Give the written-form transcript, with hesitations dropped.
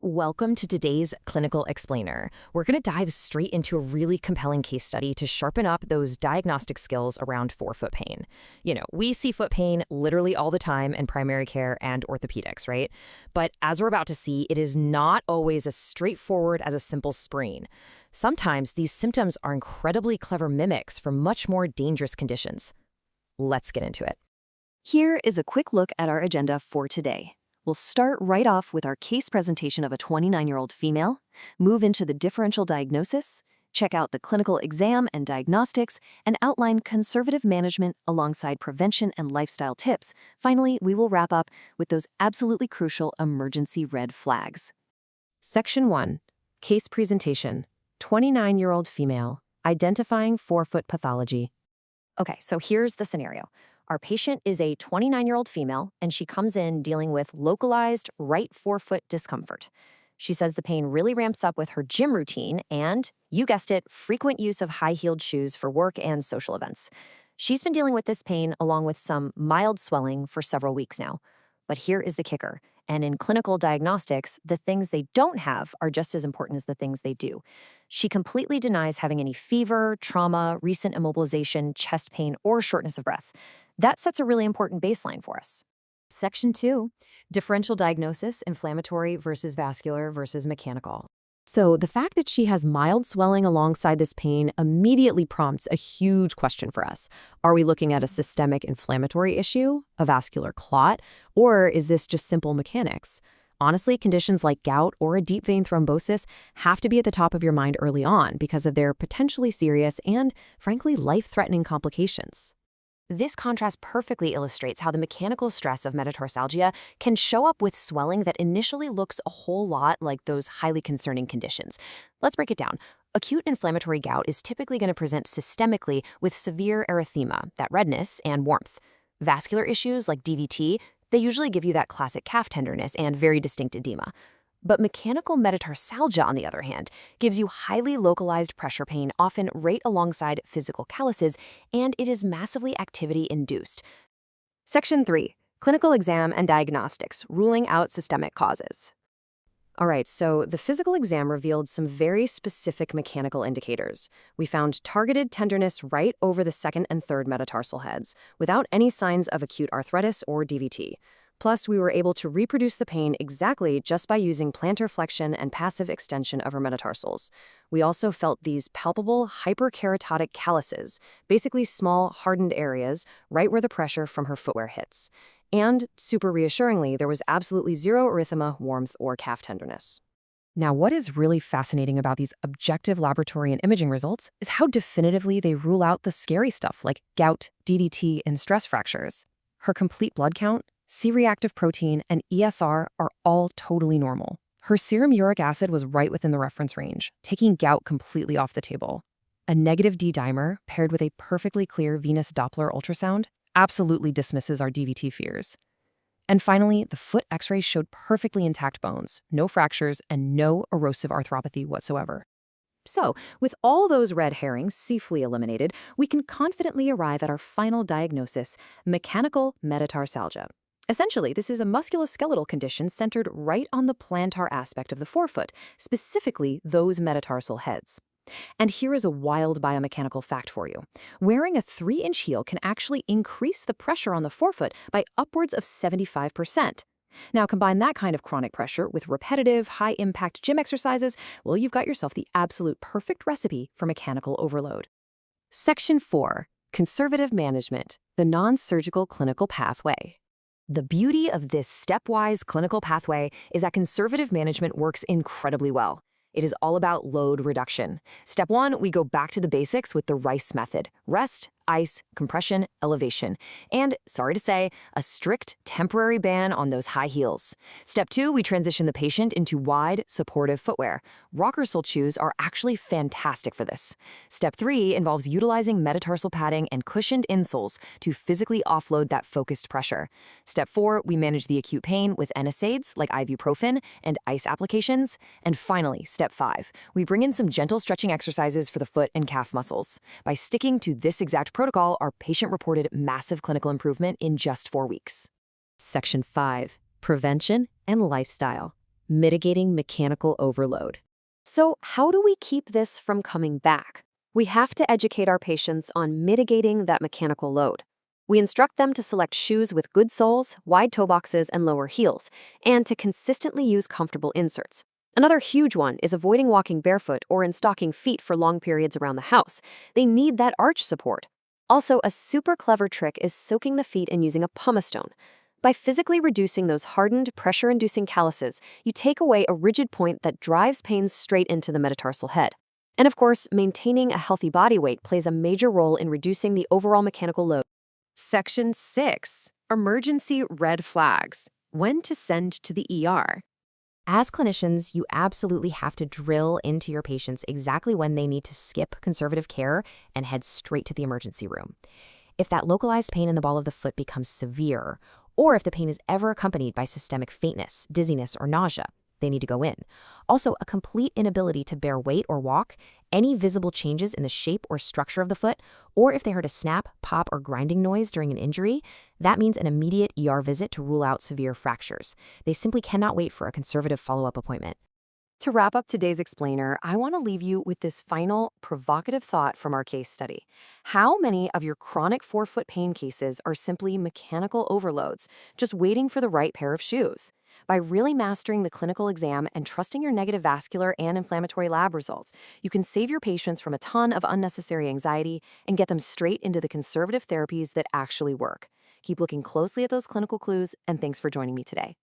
Welcome to today's Clinical Explainer. We're going to dive straight into a really compelling case study to sharpen up those diagnostic skills around forefoot pain. We see foot pain literally all the time in primary care and orthopedics, right? But as we're about to see, it is not always as straightforward as a simple sprain. Sometimes these symptoms are incredibly clever mimics for much more dangerous conditions. Let's get into it. Here is a quick look at our agenda for today. We'll start right off with our case presentation of a 29-year-old female, move into the differential diagnosis, check out the clinical exam and diagnostics, and outline conservative management alongside prevention and lifestyle tips. Finally, we will wrap up with those absolutely crucial emergency red flags. Section 1. Case presentation. 29-year-old female, identifying forefoot pathology. Okay, so here's the scenario. Our patient is a 29-year-old female, and she comes in dealing with localized right forefoot discomfort. She says the pain really ramps up with her gym routine and, you guessed it, frequent use of high-heeled shoes for work and social events. She's been dealing with this pain along with some mild swelling for several weeks now. But here is the kicker. And in clinical diagnostics, the things they don't have are just as important as the things they do. She completely denies having any fever, trauma, recent immobilization, chest pain, or shortness of breath. That sets a really important baseline for us. Section 2, differential diagnosis, inflammatory versus vascular versus mechanical. So the fact that she has mild swelling alongside this pain immediately prompts a huge question for us. Are we looking at a systemic inflammatory issue, a vascular clot, or is this just simple mechanics? Honestly, conditions like gout or a deep vein thrombosis have to be at the top of your mind early on because of their potentially serious and, frankly, life-threatening complications. This contrast perfectly illustrates how the mechanical stress of metatarsalgia can show up with swelling that initially looks a whole lot like those highly concerning conditions. Let's break it down. Acute inflammatory gout is typically going to present systemically with severe erythema, that redness, and warmth. Vascular issues like DVT, they usually give you that classic calf tenderness and very distinct edema. But mechanical metatarsalgia, on the other hand, gives you highly localized pressure pain, often right alongside physical calluses, and it is massively activity-induced. Section 3. Clinical exam and diagnostics, ruling out systemic causes. All right, so the physical exam revealed some very specific mechanical indicators. We found targeted tenderness right over the second and third metatarsal heads, without any signs of acute arthritis or DVT. Plus, we were able to reproduce the pain exactly just by using plantar flexion and passive extension of her metatarsals. We also felt these palpable hyperkeratotic calluses, basically small, hardened areas right where the pressure from her footwear hits. And, super reassuringly, there was absolutely zero erythema, warmth, or calf tenderness. Now, what is really fascinating about these objective laboratory and imaging results is how definitively they rule out the scary stuff like gout, DDT, and stress fractures. Her complete blood count, C-reactive protein, and ESR are all totally normal. Her serum uric acid was right within the reference range, taking gout completely off the table. A negative D-dimer paired with a perfectly clear venous Doppler ultrasound absolutely dismisses our DVT fears. And finally, the foot x-rays showed perfectly intact bones, no fractures, and no erosive arthropathy whatsoever. So, with all those red herrings safely eliminated, we can confidently arrive at our final diagnosis, mechanical metatarsalgia. Essentially, this is a musculoskeletal condition centered right on the plantar aspect of the forefoot, specifically those metatarsal heads. And here is a wild biomechanical fact for you. Wearing a 3-inch heel can actually increase the pressure on the forefoot by upwards of 75%. Now, combine that kind of chronic pressure with repetitive, high-impact gym exercises, well, you've got yourself the absolute perfect recipe for mechanical overload. Section 4. Conservative management, the non-surgical clinical pathway. The beauty of this stepwise clinical pathway is that conservative management works incredibly well. It is all about load reduction. Step 1, we go back to the basics with the RICE method: rest, ice, compression, elevation, and, sorry to say, a strict temporary ban on those high heels. Step 2, we transition the patient into wide, supportive footwear. Rocker sole shoes are actually fantastic for this. Step 3 involves utilizing metatarsal padding and cushioned insoles to physically offload that focused pressure. Step 4, we manage the acute pain with NSAIDs like ibuprofen and ice applications. And finally, Step 5, we bring in some gentle stretching exercises for the foot and calf muscles. By sticking to this exact protocol, our patient reported massive clinical improvement in just 4 weeks. Section 5. Prevention and lifestyle. mitigating mechanical overload. So, how do we keep this from coming back? We have to educate our patients on mitigating that mechanical load. We instruct them to select shoes with good soles, wide toe boxes, and lower heels, and to consistently use comfortable inserts. Another huge one is avoiding walking barefoot or in stocking feet for long periods around the house. They need that arch support. Also, a super clever trick is soaking the feet and using a pumice stone. By physically reducing those hardened, pressure-inducing calluses, you take away a rigid point that drives pain straight into the metatarsal head. And of course, maintaining a healthy body weight plays a major role in reducing the overall mechanical load. Section 6. Emergency red flags. When to send to the ER. As clinicians, you absolutely have to drill into your patients exactly when they need to skip conservative care and head straight to the emergency room. If that localized pain in the ball of the foot becomes severe, or if the pain is ever accompanied by systemic faintness, dizziness, or nausea, they need to go in. Also, a complete inability to bear weight or walk, any visible changes in the shape or structure of the foot, or if they heard a snap, pop, or grinding noise during an injury, that means an immediate ER visit to rule out severe fractures. They simply cannot wait for a conservative follow-up appointment. To wrap up today's explainer, I want to leave you with this final provocative thought from our case study. How many of your chronic forefoot pain cases are simply mechanical overloads, just waiting for the right pair of shoes? By really mastering the clinical exam and trusting your negative vascular and inflammatory lab results, you can save your patients from a ton of unnecessary anxiety and get them straight into the conservative therapies that actually work. Keep looking closely at those clinical clues, and thanks for joining me today.